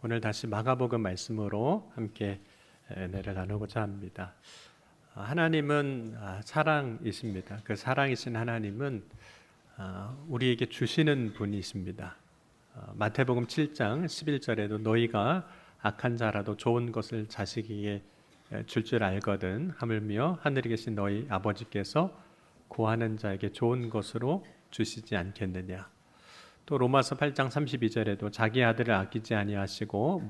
오늘 다시 마가복음 말씀으로 함께 은혜를 나누고자 합니다. 하나님은 사랑이십니다. 그 사랑이신 하나님은 우리에게 주시는 분이십니다. 마태복음 7장 11절에도 너희가 악한 자라도 좋은 것을 자식에게 줄 알거든 하물며 하늘에 계신 너희 아버지께서 구하는 자에게 좋은 것으로 주시지 않겠느냐. 또 로마서 8장 32절에도 자기 아들을 아끼지 아니하시고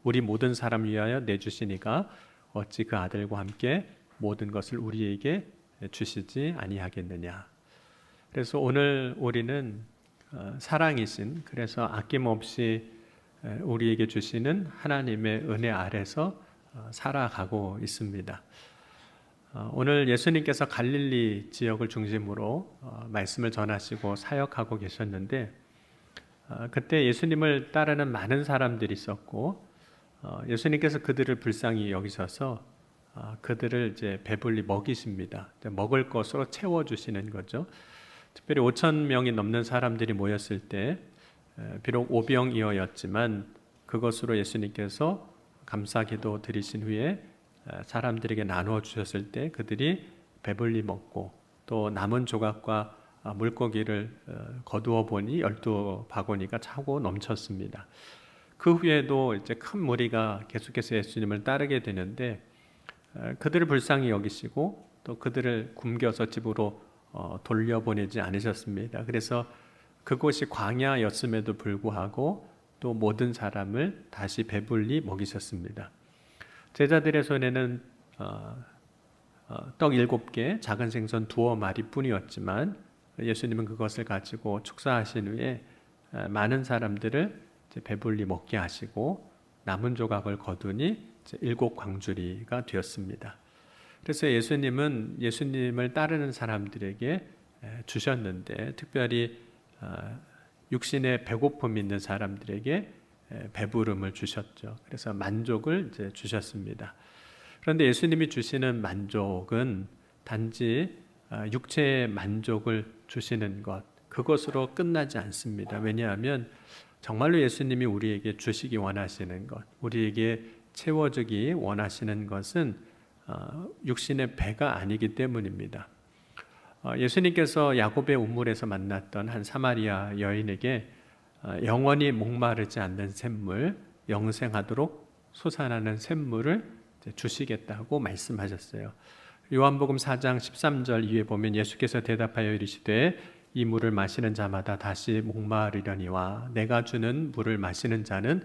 우리 모든 사람 위하여 내주시니까 어찌 그 아들과 함께 모든 것을 우리에게 주시지 아니하겠느냐. 그래서 오늘 우리는 사랑이신, 그래서 아낌없이 우리에게 주시는 하나님의 은혜 아래서 살아가고 있습니다. 오늘 예수님께서 갈릴리 지역을 중심으로 말씀을 전하시고 사역하고 계셨는데, 그때 예수님을 따르는 많은 사람들이 있었고, 예수님께서 그들을 불쌍히 여기셔서 그들을 이제 배불리 먹이십니다. 먹을 것으로 채워주시는 거죠. 특별히 5천 명이 넘는 사람들이 모였을 때 비록 오병이어였지만 그것으로 예수님께서 감사기도 드리신 후에 사람들에게 나누어 주셨을 때 그들이 배불리 먹고 또 남은 조각과 물고기를 거두어 보니 12바구니가 차고 넘쳤습니다. 그 후에도 이제 큰 무리가 계속해서 예수님을 따르게 되는데 그들을 불쌍히 여기시고 또 그들을 굶겨서 집으로 돌려보내지 않으셨습니다. 그래서 그곳이 광야였음에도 불구하고 또 모든 사람을 다시 배불리 먹이셨습니다. 제자들의 손에는 떡 7개, 작은 생선 2마리 뿐이었지만 예수님은 그것을 가지고 축사하신 후에 많은 사람들을 배불리 먹게 하시고 남은 조각을 거두니 7광주리가 되었습니다. 그래서 예수님은 예수님을 따르는 사람들에게 주셨는데 특별히 육신에 배고픔 있는 사람들에게 배부름을 주셨죠. 그래서 만족을 이제 주셨습니다. 그런데 예수님이 주시는 만족은 단지 육체의 만족을 주시는 것, 그것으로 끝나지 않습니다. 왜냐하면 정말로 예수님이 우리에게 주시기 원하시는 것, 우리에게 채워주기 원하시는 것은 육신의 배가 아니기 때문입니다. 예수님께서 야곱의 우물에서 만났던 한 사마리아 여인에게 영원히 목마르지 않는 샘물, 영생하도록 솟아나는 샘물을 주시겠다고 말씀하셨어요. 요한복음 4장 13절 이후에 보면 예수께서 대답하여 이르시되 이 물을 마시는 자마다 다시 목마르려니와 내가 주는 물을 마시는 자는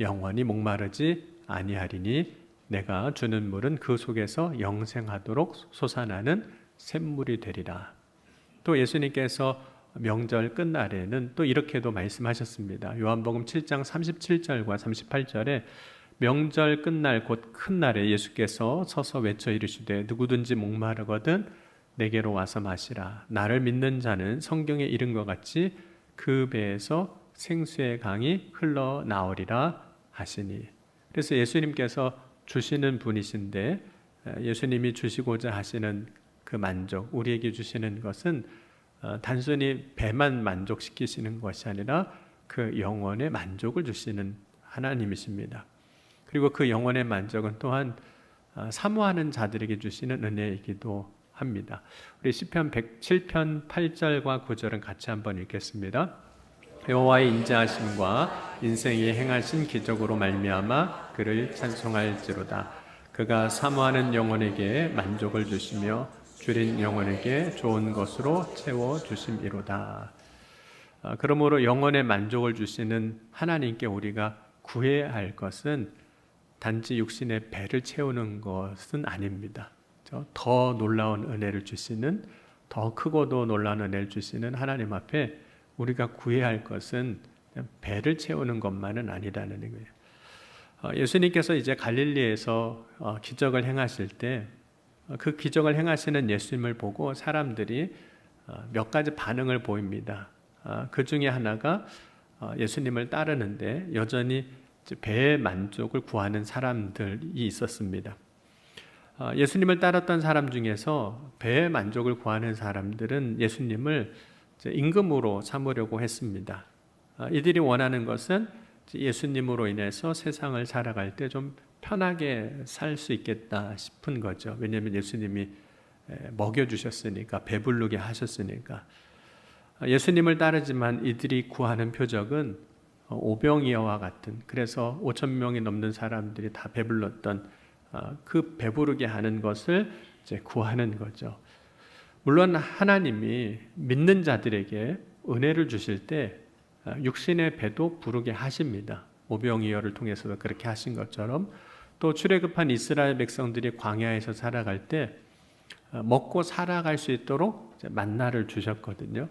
영원히 목마르지 아니하리니 내가 주는 물은 그 속에서 영생하도록 솟아나는 샘물이 되리라. 또 예수님께서 명절 끝날에는 또 이렇게도 말씀하셨습니다. 요한복음 7장 37절과 38절에 명절 끝날 곧 큰 날에 예수께서 서서 외쳐 이르시되 누구든지 목마르거든 내게로 와서 마시라. 나를 믿는 자는 성경에 이른 것 같이 그 배에서 생수의 강이 흘러나오리라 하시니. 그래서 예수님께서 주시는 분이신데 예수님이 주시고자 하시는 그 만족, 우리에게 주시는 것은 단순히 배만 만족시키시는 것이 아니라 그 영혼의 만족을 주시는 하나님이십니다. 그리고 그 영혼의 만족은 또한 사모하는 자들에게 주시는 은혜이기도 합니다. 우리 시편 107편 8절과 9절은 같이 한번 읽겠습니다. 여호와의 인자하심과 인생이 행하신 기적으로 말미암아 그를 찬송할지로다. 그가 사모하는 영혼에게 만족을 주시며 줄인 영혼에게 좋은 것으로 채워주심이로다. 그러므로 영혼의 만족을 주시는 하나님께 우리가 구해야 할 것은 단지 육신의 배를 채우는 것은 아닙니다. 더 놀라운 은혜를 주시는, 더 크고도 놀라운 은혜를 주시는 하나님 앞에 우리가 구해야 할 것은 배를 채우는 것만은 아니라는 거예요. 예수님께서 이제 갈릴리에서 기적을 행하실 때 그 기적을 행하시는 예수님을 보고 사람들이 몇 가지 반응을 보입니다. 그 중에 하나가 예수님을 따르는데 여전히 배의 만족을 구하는 사람들이 있었습니다. 예수님을 따랐던 사람 중에서 배의 만족을 구하는 사람들은 예수님을 임금으로 삼으려고 했습니다. 이들이 원하는 것은 예수님으로 인해서 세상을 살아갈 때 좀 편하게 살 수 있겠다 싶은 거죠. 왜냐하면 예수님이 먹여주셨으니까, 배부르게 하셨으니까. 예수님을 따르지만 이들이 구하는 표적은 오병이어와 같은, 그래서 5천 명이 넘는 사람들이 다 배불렀던 그 배부르게 하는 것을 이제 구하는 거죠. 물론 하나님이 믿는 자들에게 은혜를 주실 때 육신의 배도 부르게 하십니다. 오병이어를 통해서도 그렇게 하신 것처럼, 또 출애굽한 이스라엘 백성들이 광야에서 살아갈 때 먹고 살아갈 수 있도록 만나를 주셨거든요.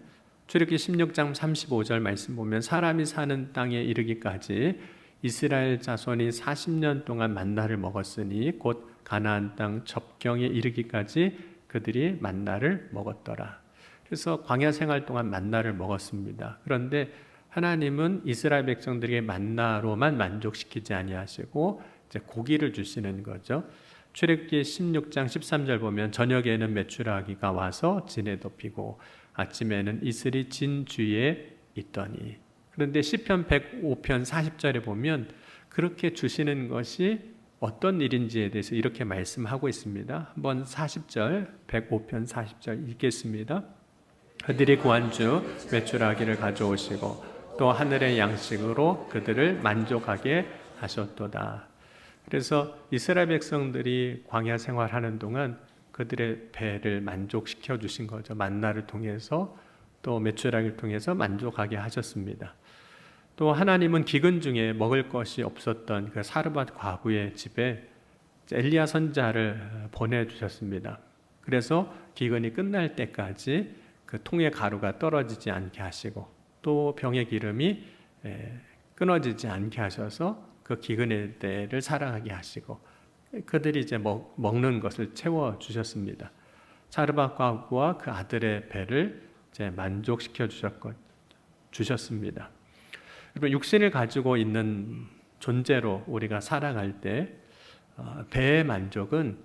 출애굽기 16장 35절 말씀 보면 사람이 사는 땅에 이르기까지 이스라엘 자손이 40년 동안 만나를 먹었으니 곧 가나안 땅 접경에 이르기까지 그들이 만나를 먹었더라. 그래서 광야 생활 동안 만나를 먹었습니다. 그런데 하나님은 이스라엘 백성들에게 만나로만 만족시키지 아니하시고 이제 고기를 주시는 거죠. 출애굽기 16장 13절 보면 저녁에는 메추라기가 와서 진에 덮이고 아침에는 이슬이 진 주위에 있더니. 그런데 시편 105편 40절에 보면 그렇게 주시는 것이 어떤 일인지에 대해서 이렇게 말씀하고 있습니다. 한번 40절, 105편 40절 읽겠습니다. 그들이 구한 주 메추라기를 가져오시고 또 하늘의 양식으로 그들을 만족하게 하셨도다. 그래서 이스라엘 백성들이 광야 생활하는 동안 그들의 배를 만족시켜 주신 거죠. 만나를 통해서 또 메추라기를 통해서 만족하게 하셨습니다. 또 하나님은 기근 중에 먹을 것이 없었던 그 사르밧 과부의 집에 엘리야 선지자를 보내주셨습니다. 그래서 기근이 끝날 때까지 그 통의 가루가 떨어지지 않게 하시고 또 병의 기름이 끊어지지 않게 하셔서 그 기근의 때를 살아가게 하시고 그들이 이제 먹는 것을 채워 주셨습니다. 사르밧 과부와 그 아들의 배를 이제 만족시켜 주셨습니다. 여러분, 육신을 가지고 있는 존재로 우리가 살아갈 때 배의 만족은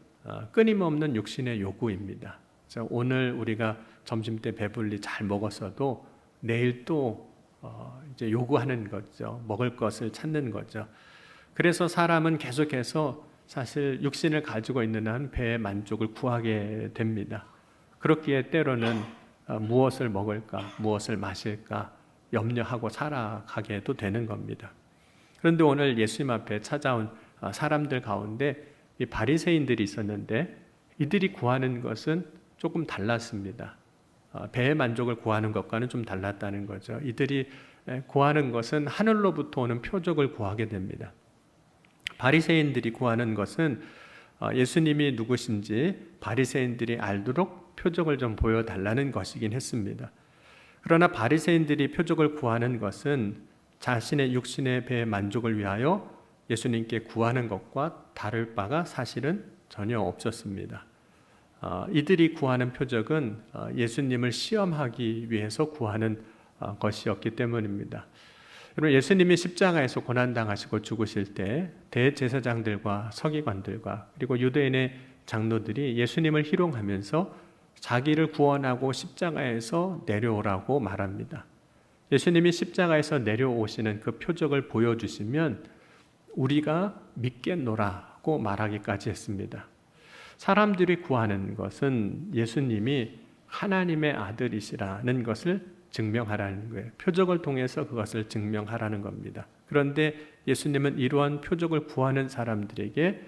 끊임없는 육신의 요구입니다. 오늘 우리가 점심 때 배불리 잘 먹었어도 내일 또 이제 요구하는 거죠. 먹을 것을 찾는 거죠. 그래서 사람은 계속해서 사실 육신을 가지고 있는 한 배의 만족을 구하게 됩니다. 그렇기에 때로는 무엇을 먹을까, 무엇을 마실까 염려하고 살아가게도 되는 겁니다. 그런데 오늘 예수님 앞에 찾아온 사람들 가운데 이 바리새인들이 있었는데 이들이 구하는 것은 조금 달랐습니다. 배의 만족을 구하는 것과는 좀 달랐다는 거죠. 이들이 구하는 것은 하늘로부터 오는 표적을 구하게 됩니다. 바리새인들이 구하는 것은 예수님이 누구신지 바리새인들이 알도록 표적을 좀 보여달라는 것이긴 했습니다. 그러나 바리새인들이 표적을 구하는 것은 자신의 육신의 배의 만족을 위하여 예수님께 구하는 것과 다를 바가 사실은 전혀 없었습니다. 이들이 구하는 표적은 예수님을 시험하기 위해서 구하는 것이었기 때문입니다. 여러분, 예수님이 십자가에서 고난당하시고 죽으실 때 대제사장들과 서기관들과 그리고 유대인의 장로들이 예수님을 희롱하면서 자기를 구원하고 십자가에서 내려오라고 말합니다. 예수님이 십자가에서 내려오시는 그 표적을 보여주시면 우리가 믿겠노라고 말하기까지 했습니다. 사람들이 구하는 것은 예수님이 하나님의 아들이시라는 것을 증명하라는 거예요. 표적을 통해서 그것을 증명하라는 겁니다. 그런데 예수님은 이러한 표적을 구하는 사람들에게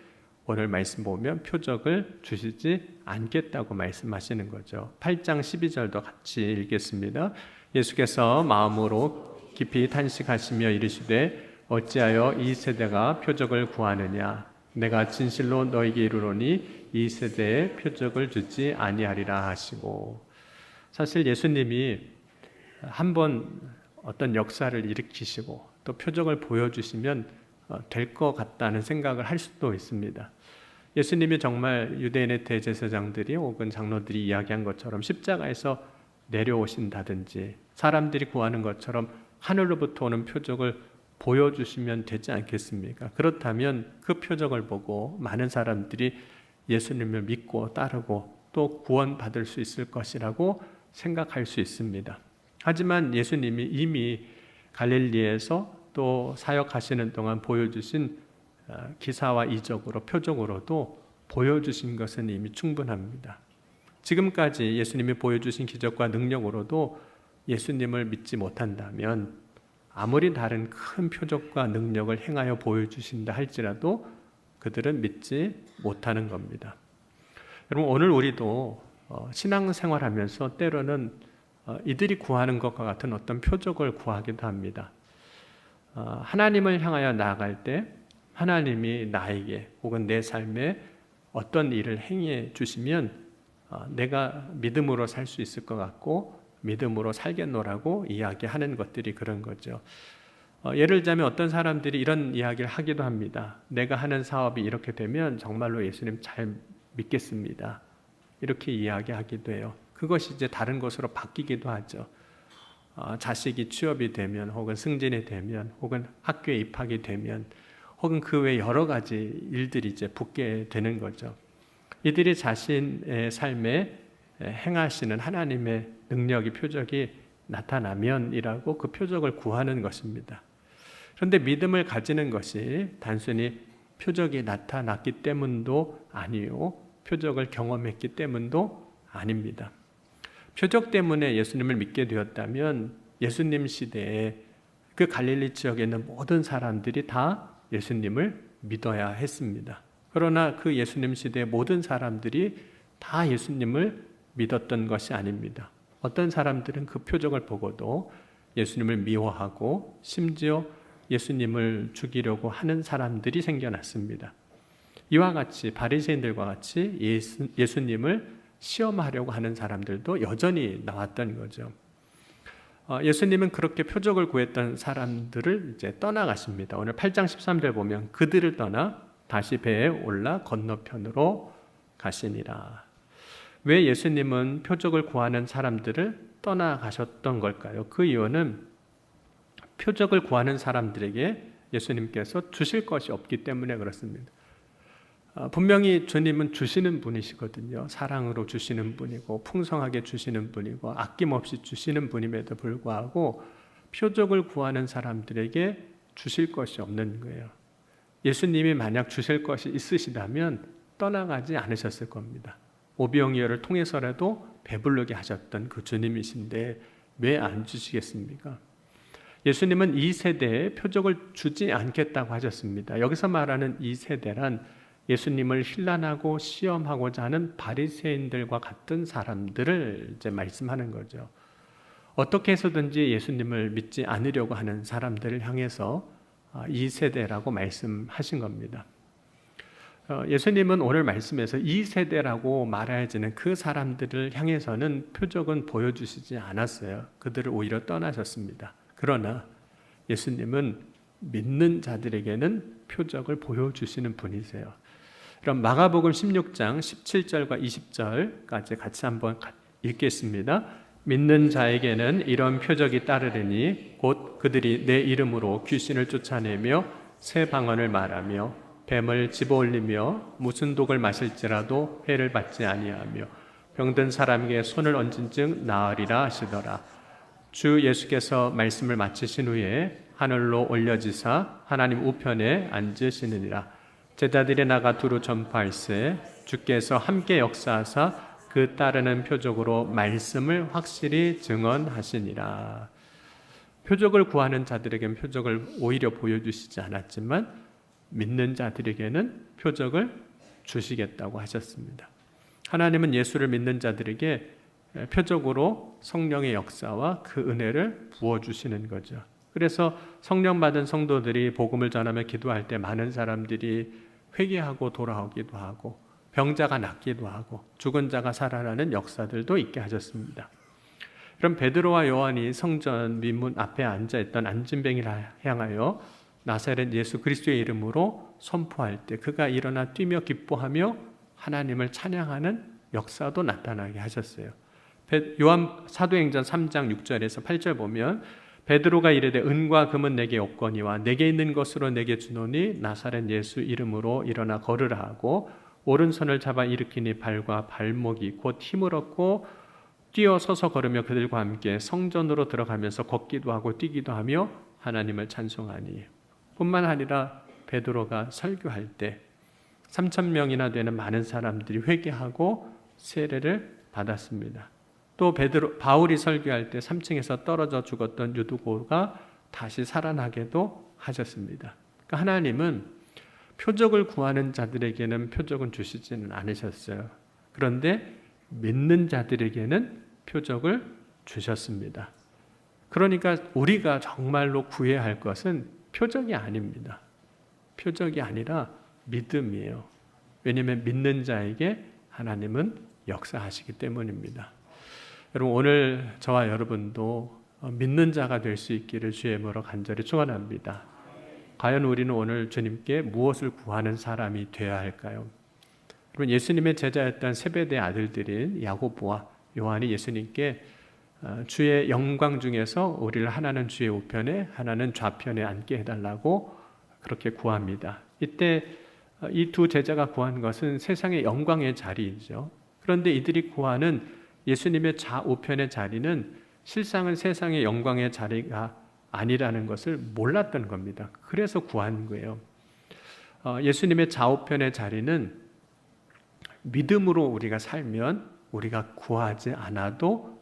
오늘 말씀 보면 표적을 주시지 않겠다고 말씀하시는 거죠. 8장 12절도 같이 읽겠습니다. 예수께서 마음으로 깊이 탄식하시며 이르시되 어찌하여 이 세대가 표적을 구하느냐. 내가 진실로 너에게 이르노니 이 세대에 표적을 주지 아니하리라 하시고. 사실 예수님이 한번 어떤 역사를 일으키시고 또 표적을 보여주시면 될 것 같다는 생각을 할 수도 있습니다. 예수님이 정말 유대인의 대제사장들이 혹은 장로들이 이야기한 것처럼 십자가에서 내려오신다든지 사람들이 구하는 것처럼 하늘로부터 오는 표적을 보여주시면 되지 않겠습니까? 그렇다면 그 표적을 보고 많은 사람들이 예수님을 믿고 따르고 또 구원받을 수 있을 것이라고 생각할 수 있습니다. 하지만 예수님이 이미 갈릴리에서 또 사역하시는 동안 보여주신 기사와 이적으로 표적으로도 보여주신 것은 이미 충분합니다. 지금까지 예수님이 보여주신 기적과 능력으로도 예수님을 믿지 못한다면 아무리 다른 큰 표적과 능력을 행하여 보여주신다 할지라도 그들은 믿지 못하는 겁니다. 여러분, 오늘 우리도 신앙생활하면서 때로는 이들이 구하는 것과 같은 어떤 표적을 구하기도 합니다. 하나님을 향하여 나아갈 때 하나님이 나에게 혹은 내 삶에 어떤 일을 행해 주시면 내가 믿음으로 살 수 있을 것 같고 믿음으로 살겠노라고 이야기하는 것들이 그런 거죠. 예를 들자면 어떤 사람들이 이런 이야기를 하기도 합니다. 내가 하는 사업이 이렇게 되면 정말로 예수님 잘 믿겠습니다. 이렇게 이야기하기도 해요. 그것이 이제 다른 것으로 바뀌기도 하죠. 자식이 취업이 되면 혹은 승진이 되면 혹은 학교에 입학이 되면 혹은 그 외 여러 가지 일들이 이제 붙게 되는 거죠. 이들이 자신의 삶에 행하시는 하나님의 능력이 표적이 나타나면이라고 그 표적을 구하는 것입니다. 그런데 믿음을 가지는 것이 단순히 표적이 나타났기 때문도 아니요, 표적을 경험했기 때문도 아닙니다. 표적 때문에 예수님을 믿게 되었다면 예수님 시대에 그 갈릴리 지역에 있는 모든 사람들이 다 예수님을 믿어야 했습니다. 그러나 그 예수님 시대의 모든 사람들이 다 예수님을 믿었던 것이 아닙니다. 어떤 사람들은 그 표적을 보고도 예수님을 미워하고 심지어 예수님을 죽이려고 하는 사람들이 생겨났습니다. 이와 같이 바리새인들과 같이 예수님을 시험하려고 하는 사람들도 여전히 나왔던 거죠. 예수님은 그렇게 표적을 구했던 사람들을 이제 떠나가십니다. 오늘 8장 13절 보면 그들을 떠나 다시 배에 올라 건너편으로 가시니라. 왜 예수님은 표적을 구하는 사람들을 떠나가셨던 걸까요? 그 이유는 표적을 구하는 사람들에게 예수님께서 주실 것이 없기 때문에 그렇습니다. 분명히 주님은 주시는 분이시거든요. 사랑으로 주시는 분이고 풍성하게 주시는 분이고 아낌없이 주시는 분임에도 불구하고 표적을 구하는 사람들에게 주실 것이 없는 거예요. 예수님이 만약 주실 것이 있으시다면 떠나가지 않으셨을 겁니다. 오병이어를 통해서라도 배부르게 하셨던 그 주님이신데 왜 안 주시겠습니까? 예수님은 이 세대에 표적을 주지 않겠다고 하셨습니다. 여기서 말하는 이 세대란 예수님을 힐난하고 시험하고자 하는 바리새인들과 같은 사람들을 이제 말씀하는 거죠. 어떻게 해서든지 예수님을 믿지 않으려고 하는 사람들을 향해서 이 세대라고 말씀하신 겁니다. 예수님은 오늘 말씀에서 이 세대라고 말해지는 그 사람들을 향해서는 표적은 보여주시지 않았어요. 그들을 오히려 떠나셨습니다. 그러나 예수님은 믿는 자들에게는 표적을 보여주시는 분이세요. 그럼 마가복음 16장 17절과 20절까지 같이 한번 읽겠습니다. 믿는 자에게는 이런 표적이 따르리니 곧 그들이 내 이름으로 귀신을 쫓아내며 새 방언을 말하며 뱀을 집어올리며 무슨 독을 마실지라도 해를 받지 아니하며 병든 사람에게 손을 얹은 즉 나으리라 하시더라. 주 예수께서 말씀을 마치신 후에 하늘로 올려지사 하나님 우편에 앉으시느니라. 제자들이 나가 두루 전파할세 주께서 함께 역사하사 그 따르는 표적으로 말씀을 확실히 증언하시니라. 표적을 구하는 자들에게는 표적을 오히려 보여주시지 않았지만 믿는 자들에게는 표적을 주시겠다고 하셨습니다. 하나님은 예수를 믿는 자들에게 표적으로 성령의 역사와 그 은혜를 부어주시는 거죠. 그래서 성령 받은 성도들이 복음을 전하며 기도할 때 많은 사람들이 회개하고 돌아오기도 하고 병자가 낫기도 하고 죽은 자가 살아나는 역사들도 있게 하셨습니다. 그럼 베드로와 요한이 성전 민문 앞에 앉아있던 안진뱅이를 향하여 나사렛 예수 그리스도의 이름으로 선포할 때 그가 일어나 뛰며 기뻐하며 하나님을 찬양하는 역사도 나타나게 하셨어요. 요한 사도행전 3장 6절에서 8절 보면 베드로가 이르되 은과 금은 내게 없거니와 내게 있는 것으로 내게 주노니 나사렛 예수 이름으로 일어나 걸으라 하고 오른손을 잡아 일으키니 발과 발목이 곧 힘을 얻고 뛰어 서서 걸으며 그들과 함께 성전으로 들어가면서 걷기도 하고 뛰기도 하며 하나님을 찬송하니. 뿐만 아니라 베드로가 설교할 때 3,000명이나 되는 많은 사람들이 회개하고 세례를 받았습니다. 또 바울이 설교할 때 3층에서 떨어져 죽었던 유두고가 다시 살아나게도 하셨습니다. 그러니까 하나님은 표적을 구하는 자들에게는 표적은 주시지는 않으셨어요. 그런데 믿는 자들에게는 표적을 주셨습니다. 그러니까 우리가 정말로 구해야 할 것은 표적이 아닙니다. 표적이 아니라 믿음이에요. 왜냐하면 믿는 자에게 하나님은 역사하시기 때문입니다. 여러분, 오늘 저와 여러분도 믿는 자가 될 수 있기를 주의 이름으로 간절히 축원합니다. 과연 우리는 오늘 주님께 무엇을 구하는 사람이 되어야 할까요? 여러분, 예수님의 제자였던 세베대 아들들인 야고보와 요한이 예수님께 주의 영광 중에서 우리를 하나는 주의 우편에 하나는 좌편에 앉게 해달라고 그렇게 구합니다. 이때 이 두 제자가 구한 것은 세상의 영광의 자리이죠. 그런데 이들이 구하는 예수님의 좌우편의 자리는 실상은 세상의 영광의 자리가 아니라는 것을 몰랐던 겁니다. 그래서 구한 거예요. 예수님의 좌우편의 자리는 믿음으로 우리가 살면 우리가 구하지 않아도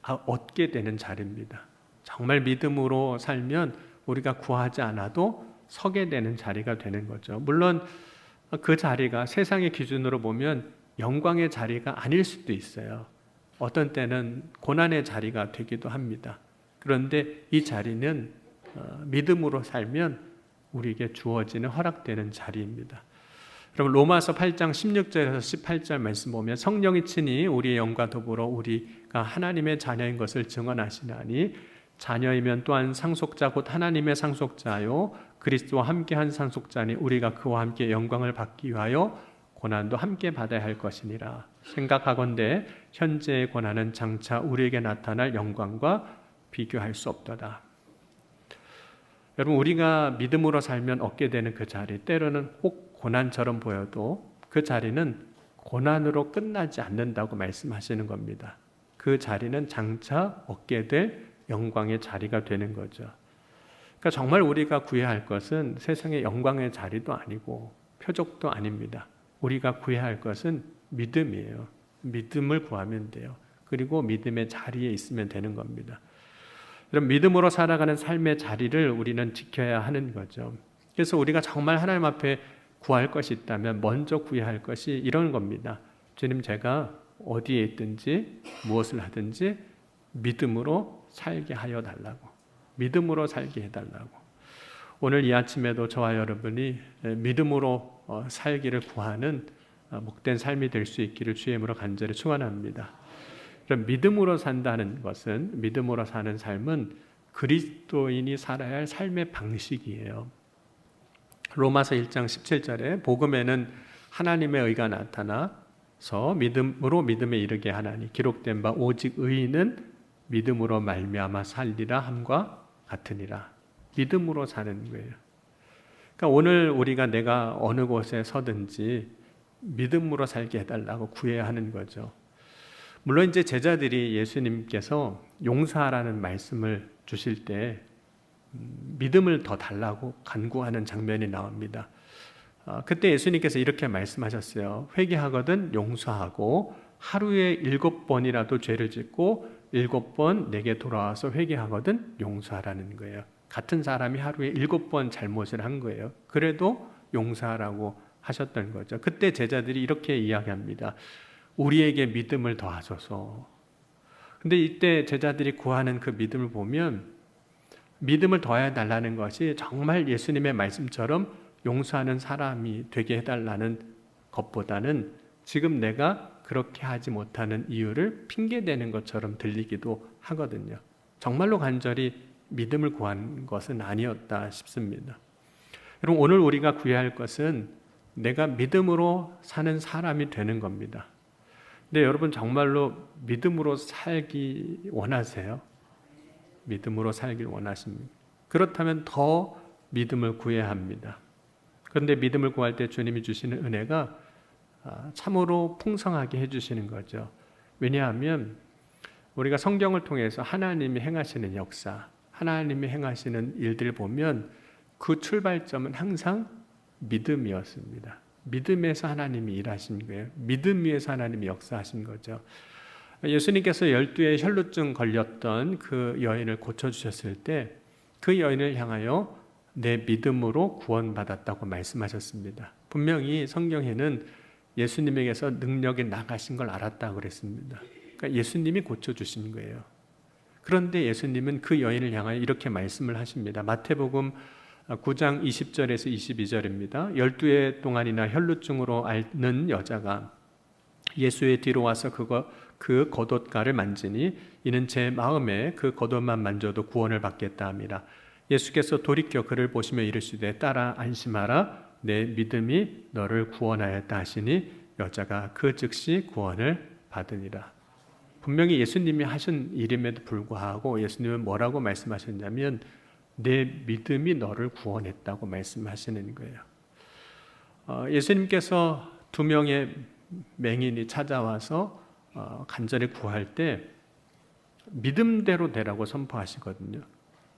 얻게 되는 자리입니다. 정말 믿음으로 살면 우리가 구하지 않아도 서게 되는 자리가 되는 거죠. 물론 그 자리가 세상의 기준으로 보면 영광의 자리가 아닐 수도 있어요. 어떤 때는 고난의 자리가 되기도 합니다. 그런데 이 자리는 믿음으로 살면 우리에게 주어지는 허락되는 자리입니다. 여러분, 로마서 8장 16절에서 18절 말씀 보면 성령이 친히 우리의 영과 더불어 우리가 하나님의 자녀인 것을 증언하시나니 자녀이면 또한 상속자 곧 하나님의 상속자요 그리스도와 함께한 상속자니 우리가 그와 함께 영광을 받기 위하여 고난도 함께 받아야 할 것이니라. 생각하건대 현재의 고난은 장차 우리에게 나타날 영광과 비교할 수 없도다. 여러분, 우리가 믿음으로 살면 얻게 되는 그 자리, 때로는 혹 고난처럼 보여도 그 자리는 고난으로 끝나지 않는다고 말씀하시는 겁니다. 그 자리는 장차 얻게 될 영광의 자리가 되는 거죠. 그러니까 정말 우리가 구해야 할 것은 세상의 영광의 자리도 아니고 표적도 아닙니다. 우리가 구해야 할 것은 믿음이에요. 믿음을 구하면 돼요. 그리고 믿음의 자리에 있으면 되는 겁니다. 그럼 믿음으로 살아가는 삶의 자리를 우리는 지켜야 하는 거죠. 그래서 우리가 정말 하나님 앞에 구할 것이 있다면 먼저 구해야 할 것이 이런 겁니다. 주님, 제가 어디에 있든지 무엇을 하든지 믿음으로 살게 하여 달라고. 믿음으로 살게 해달라고. 오늘 이 아침에도 저와 여러분이 믿음으로 살기를 구하는 복된 삶이 될 수 있기를 주의 이름으로 간절히 축원합니다. 그럼 믿음으로 산다는 것은, 믿음으로 사는 삶은 그리스도인이 살아야 할 삶의 방식이에요. 로마서 1장 17절에 복음에는 하나님의 의가 나타나서 믿음으로 믿음에 이르게 하나니 기록된 바 오직 의인은 믿음으로 말미암아 살리라 함과 같으니라. 믿음으로 사는 거예요. 그러니까 오늘 우리가 내가 어느 곳에 서든지 믿음으로 살게 해달라고 구해야 하는 거죠. 물론 이제 제자들이 예수님께서 용서하라는 말씀을 주실 때 믿음을 더 달라고 간구하는 장면이 나옵니다. 그때 예수님께서 이렇게 말씀하셨어요. 회개하거든 용서하고 하루에 7번이라도 죄를 짓고 7번 내게 돌아와서 회개하거든 용서하라는 거예요. 같은 사람이 하루에 7번 잘못을 한 거예요. 그래도 용서하라고 하셨던 거죠. 그때 제자들이 이렇게 이야기합니다. 우리에게 믿음을 더하소서. 근데 이때 제자들이 구하는 그 믿음을 보면 믿음을 더해 달라는 것이 정말 예수님의 말씀처럼 용서하는 사람이 되게 해달라는 것보다는 지금 내가 그렇게 하지 못하는 이유를 핑계대는 것처럼 들리기도 하거든요. 정말로 간절히 믿음을 구한 것은 아니었다 싶습니다. 여러분, 오늘 우리가 구해야 할 것은 내가 믿음으로 사는 사람이 되는 겁니다. 근데 여러분, 정말로 믿음으로 살기 원하세요? 믿음으로 살길 원하십니까? 그렇다면 더 믿음을 구해야 합니다. 그런데 믿음을 구할 때 주님이 주시는 은혜가 참으로 풍성하게 해주시는 거죠. 왜냐하면 우리가 성경을 통해서 하나님이 행하시는 역사, 하나님이 행하시는 일들을 보면 그 출발점은 항상 믿음이었습니다. 믿음에서 하나님이 일하신 거예요. 믿음 위에서 하나님이 역사하신 거죠. 예수님께서 12의 혈루증 걸렸던 그 여인을 고쳐주셨을 때 그 여인을 향하여 내 믿음으로 구원받았다고 말씀하셨습니다. 분명히 성경에는 예수님에게서 능력이 나가신 걸 알았다고 그랬습니다. 그러니까 예수님이 고쳐주신 거예요. 그런데 예수님은 그 여인을 향하여 이렇게 말씀을 하십니다. 마태복음 9장 20절에서 22절입니다. 12해 동안이나 혈루증으로 앓는 여자가 예수의 뒤로 와서 그 겉옷가를 만지니 이는 제 마음에 그 겉옷만 만져도 구원을 받겠다 함이라. 예수께서 돌이켜 그를 보시며 이르시되 따라 안심하라 내 믿음이 너를 구원하였다 하시니 여자가 그 즉시 구원을 받으니라. 분명히 예수님이 하신 일임에도 불구하고 예수님은 뭐라고 말씀하셨냐면 내 믿음이 너를 구원했다고 말씀하시는 거예요. 예수님께서 2명의 맹인이 찾아와서 간절히 구할 때 믿음대로 되라고 선포하시거든요.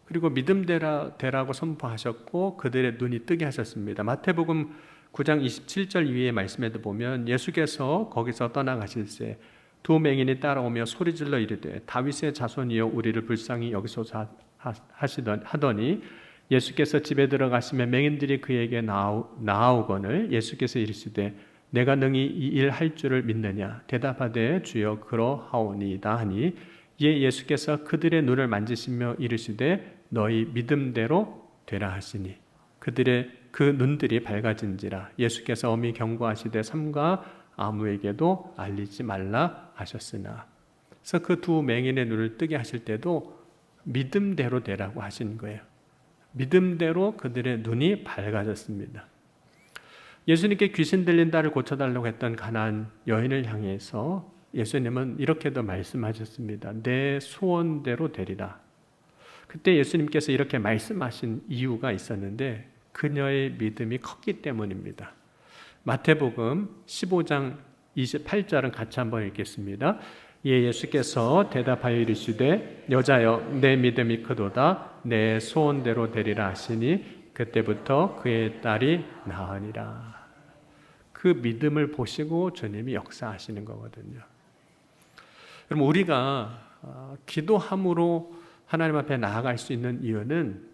그리고 믿음대라고 선포하셨고 그들의 눈이 뜨게 하셨습니다. 마태복음 9장 27절 이후의 말씀에도 보면 예수께서 거기서 떠나가실새 2 맹인이 따라오며 소리질러 이르되 다윗의 자손이여 우리를 불쌍히 여기소서 하더니 예수께서 집에 들어가시며 맹인들이 그에게 나아오거늘 예수께서 이르시되 내가 능히 이 일 할 줄을 믿느냐 대답하되 주여 그러하오니이다 하니 이에 예수께서 그들의 눈을 만지시며 이르시되 너희 믿음대로 되라 하시니 그들의 그 눈들이 밝아진지라. 예수께서 엄히 경고하시되 삼가 아무에게도 알리지 말라 하셨으나. 그래서 그 2 맹인의 눈을 뜨게 하실 때도 믿음대로 되라고 하신 거예요. 믿음대로 그들의 눈이 밝아졌습니다. 예수님께 귀신 들린 딸을 고쳐달라고 했던 가나안 여인을 향해서 예수님은 이렇게도 말씀하셨습니다. 내 소원대로 되리라. 그때 예수님께서 이렇게 말씀하신 이유가 있었는데 그녀의 믿음이 컸기 때문입니다. 마태복음 15장 28절은 같이 한번 읽겠습니다. 이에 예수께서 대답하여 이르시되 여자여 내 믿음이 크도다 내 소원대로 되리라 하시니 그때부터 그의 딸이 나으니라. 그 믿음을 보시고 주님이 역사하시는 거거든요. 그럼 우리가 기도함으로 하나님 앞에 나아갈 수 있는 이유는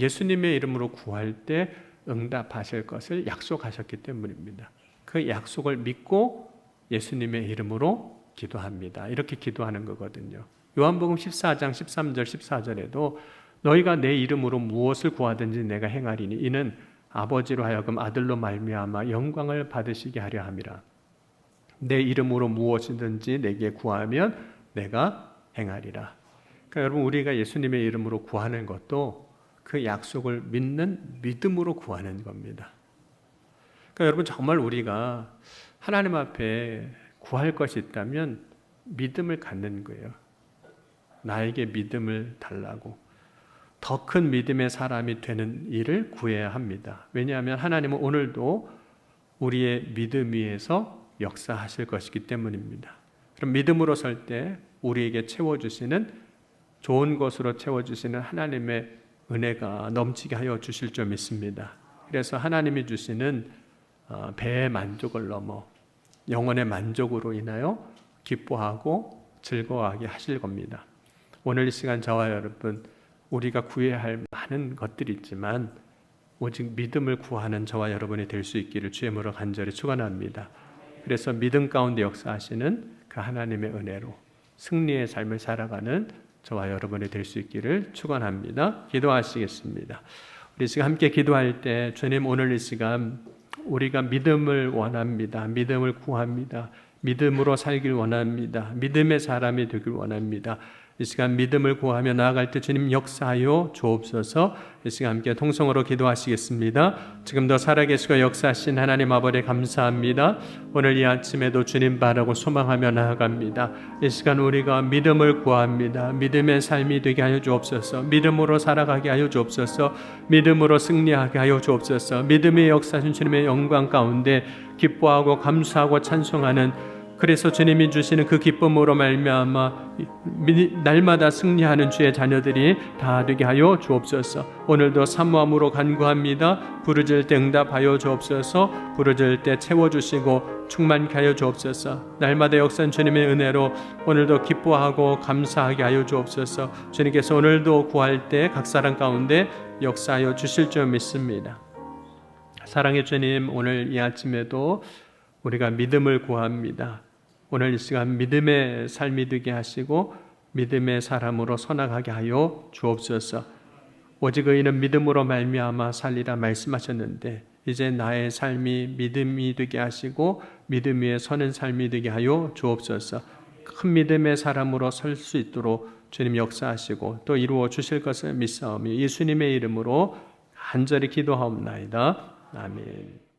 예수님의 이름으로 구할 때 응답하실 것을 약속하셨기 때문입니다. 그 약속을 믿고 예수님의 이름으로 기도합니다. 이렇게 기도하는 거거든요. 요한복음 14장 13절 14절에도 너희가 내 이름으로 무엇을 구하든지 내가 행하리니 이는 아버지로 하여금 아들로 말미암아 영광을 받으시게 하려 함이라. 내 이름으로 무엇이든지 내게 구하면 내가 행하리라. 그러니까 여러분 우리가 예수님의 이름으로 구하는 것도 그 약속을 믿는 믿음으로 구하는 겁니다. 그러니까 여러분 정말 우리가 하나님 앞에 구할 것이 있다면 믿음을 갖는 거예요. 나에게 믿음을 달라고. 더 큰 믿음의 사람이 되는 일을 구해야 합니다. 왜냐하면 하나님은 오늘도 우리의 믿음 위에서 역사하실 것이기 때문입니다. 그럼 믿음으로 설 때 우리에게 채워주시는 좋은 것으로 채워주시는 하나님의 은혜가 넘치게 하여 주실 줄 믿습니다. 그래서 하나님이 주시는 배의 만족을 넘어 영혼의 만족으로 인하여 기뻐하고 즐거워하게 하실 겁니다. 오늘 이 시간 저와 여러분 우리가 구해야 할 많은 것들이 있지만 오직 믿음을 구하는 저와 여러분이 될 수 있기를 주의 이름으로 간절히 축원합니다. 그래서 믿음 가운데 역사하시는 그 하나님의 은혜로 승리의 삶을 살아가는 저와 여러분이 될 수 있기를 축원합니다. 기도하시겠습니다. 우리 지금 함께 기도할 때 주님 오늘 이 시간 우리가 믿음을 원합니다. 믿음을 구합니다. 믿음으로 살길 원합니다. 믿음의 사람이 되길 원합니다. 이 시간 믿음을 구하며 나아갈 때 주님 역사하여 주옵소서. 이 시간 함께 통성으로 기도하시겠습니다. 지금도 살아계시고 역사하신 하나님 아버지 감사합니다. 오늘 이 아침에도 주님 바라고 소망하며 나아갑니다. 이 시간 우리가 믿음을 구합니다. 믿음의 삶이 되게 하여 주옵소서. 믿음으로 살아가게 하여 주옵소서. 믿음으로 승리하게 하여 주옵소서. 믿음의 역사하신 주님의 영광 가운데 기뻐하고 감사하고 찬송하는 그래서 주님이 주시는 그 기쁨으로 말미암아 날마다 승리하는 주의 자녀들이 다 되게 하여 주옵소서. 오늘도 사모함으로 간구합니다. 부르짖을 때 응답하여 주옵소서. 부르짖을 때 채워주시고 충만케 하여 주옵소서. 날마다 역사한 주님의 은혜로 오늘도 기뻐하고 감사하게 하여 주옵소서. 주님께서 오늘도 구할 때 각 사람 가운데 역사하여 주실 줄 믿습니다. 사랑의 주님, 오늘 이 아침에도 우리가 믿음을 구합니다. 오늘 이 시간 믿음의 삶이 되게 하시고 믿음의 사람으로 선악하게 하여 주옵소서. 오직 의인은 믿음으로 말미암아 살리라 말씀하셨는데 이제 나의 삶이 믿음이 되게 하시고 믿음 위에 서는 삶이 되게 하여 주옵소서. 큰 믿음의 사람으로 설 수 있도록 주님 역사하시고 또 이루어 주실 것을 믿사오며 예수님의 이름으로 간절히 기도하옵나이다. 아멘.